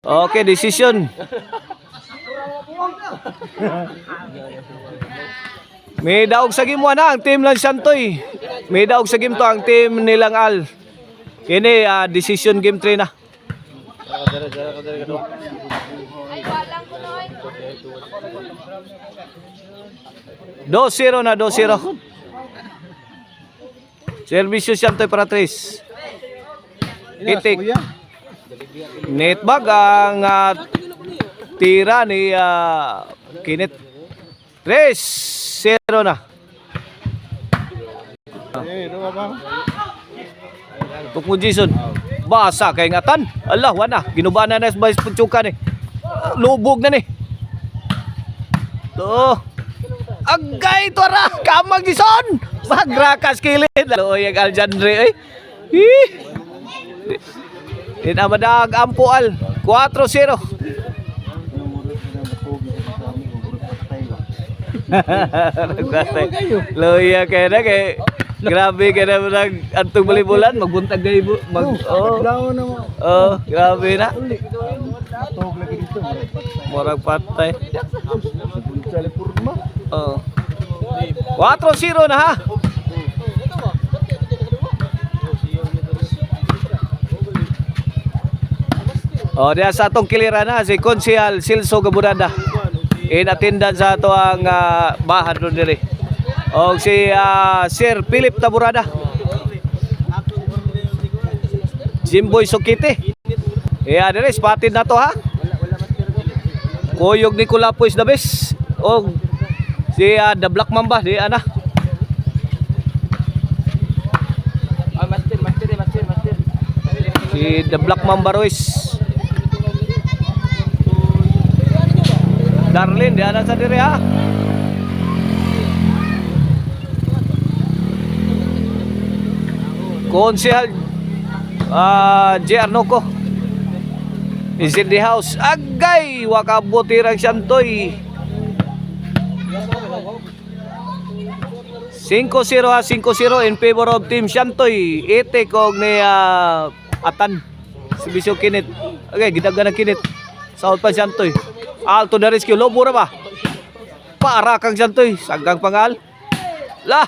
Okay, decision. May daog sa game 1 na ang team lang Santoy. May daog sa game 2 ang team nilang Al. Kini decision game 3 na. 2-0 na 2-0. Servisyo Santoy para 3. Itik. Netbag ang tira ni Kinit. 3-0 na. Tukmo Jason. Basa kay ngatan. Allah, wana. Ginubaan na sa pagtsuka ni. Lubog na ni. To. Agay to ra. Kamag Jason. Magrakas kilid. Loy ang Aljandre. Inamadag ampo Al. 4-0. Loya kaya na kay grabe kaya na nag antong balibulan magbuntag kay grabe na murag patay 4-0 na ha. Diya sa atong kiliran na si Konsehal Silso Gabudada inatindan sa ato ang bahan doon diri. O si Sir Philip Taburada, Jimboy Sukite. Diri spotted na to ha. Kuyog ni Kulapoy the best. O si The Black Mamba di ana. Si The Black Mamba Ruiz. Darlene, di ana sa diri ha. Konsehal J. Arnoco is in the house. Agay, wakabutirang Santoy. 5-0 ha, 5-0 in favor of Team Santoy. Itik og ni Atan. Si Bisyo Kinit. Okay, gidagan ng Kinit. South pa Santoy. Alto na rescue, lobo na ba? Para kang Santoy, sagang pangal. Lah.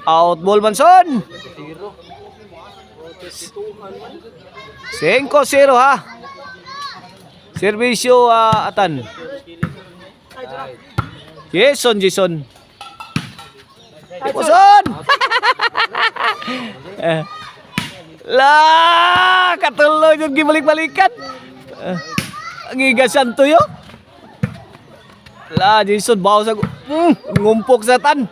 Out ball Manson. 5-0 ha. Servisyo Atan. Jason. Jason. Lah, katuloy yung gibalik-balikan. Ngiga Santoy yo. La Jason bawo sa ngumpok sa tan.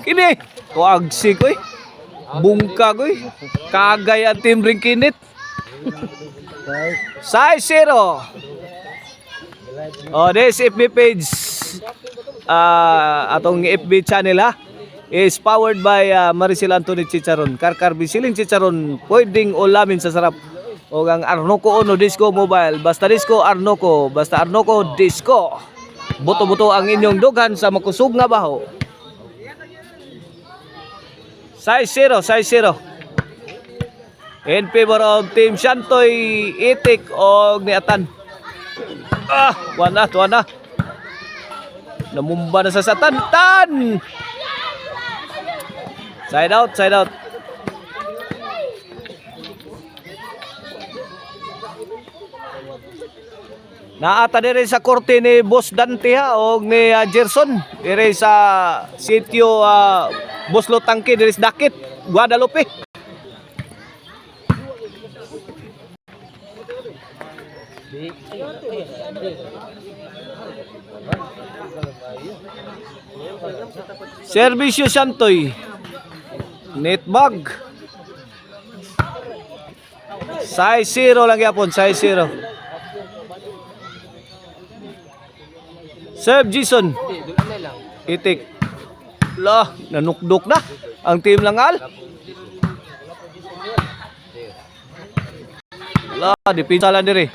Kini tuagsi ko bungka ko kagay ang team ring Kinit. 6-0. This FB page atong FB channel ha is powered by Maricel Anthony Chicharon. Karkar bisiling Chicharon pwedeng ulamin sa sarap. O ang Arnoco Ono Disco Mobile. Basta Disco Arnoco. Basta Arnoco Disco. Buto-buto ang inyong dughan sa makusog nga baho. 6-0. In favor of Team Santoy. Itik o ni Atan. Tuwana. Namumba na sa Satan. Tan! Side out. Naata dire sa korte ni Boss Dante ha o ni Gerson dire sa sitio Boslo Tangke dire sa Dakit, Guadalupe. Servisyo Santoy. Netbag. 6-0 lang yapon, 6-0. Serve Jason. Itik. Lah, nanukdok na ang team lang Al. Lah, dipinsa lang diri.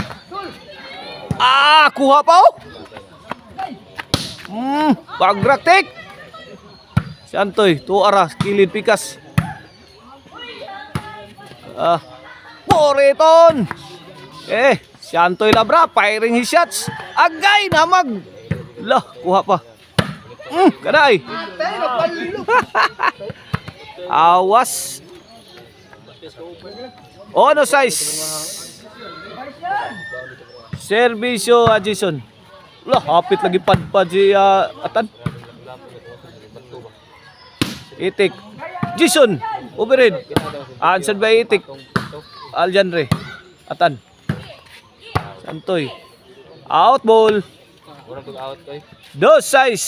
Kuha pa oh. Pagraktik. Santoy, tuara, kilid pikas. Poriton. Shantoy Labra, firing his shots. Agay, namag. Lah, kuha pa. Kaday. Awas. Ono size. Servisyo Jason. Lah, hapit lagi padpad si Atan. Itik. Jason, overhead. Answered by Itik. Aljanre. Atan. Santoy. Out ball. Dos size.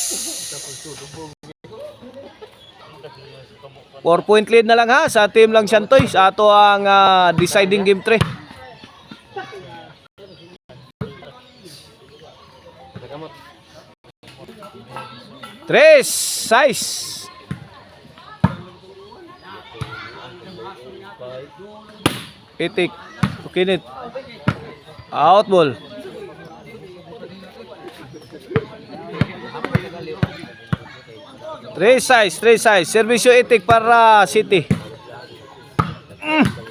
4-point lead na lang ha sa team lang Santoy. Sa ato ang deciding game 3. Tres size. Itik. Tukinit. Out ball. Three size. Servisyo Itik para City.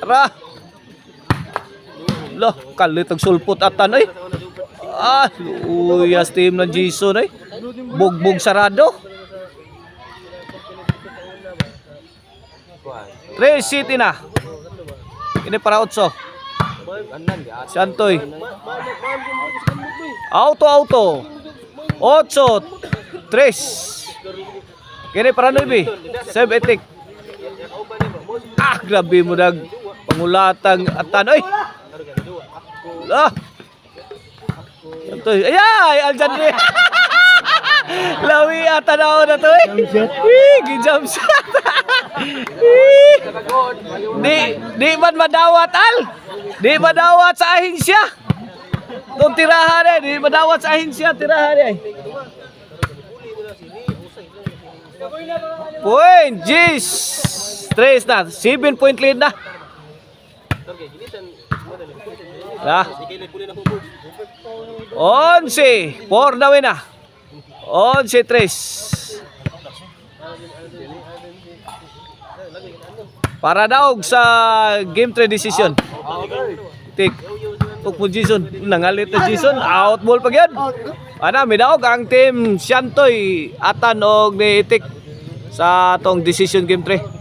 Tara. Loh, kalitag sulpot Atan ay. Uyas team ng Jason ay. Bugbog sarado. 3 City na. Ini para Otso. Santoy. Auto. 8, 3. Kini para Nubi. Save Etik. Grabe mo nag pangulatang Atan. Ay. Santoy. Ay, Aljanre. Lawi Atan na to eh. Jump shot. Di man madawat Al. Di madawat sa ahinsya. Itong tirahan eh. Di madawat sa ahinsya tirahan eh. Point, Gis. 3 na. 7-point lead na. 11. 4 na win na. 11-3. Para daog sa game 3 decision. Tik. Tukpo Jason. Nangalit na Jason. Out ball pa yan. May daog ang team Shantoy Atan og ni Itik sa tong decision game 3.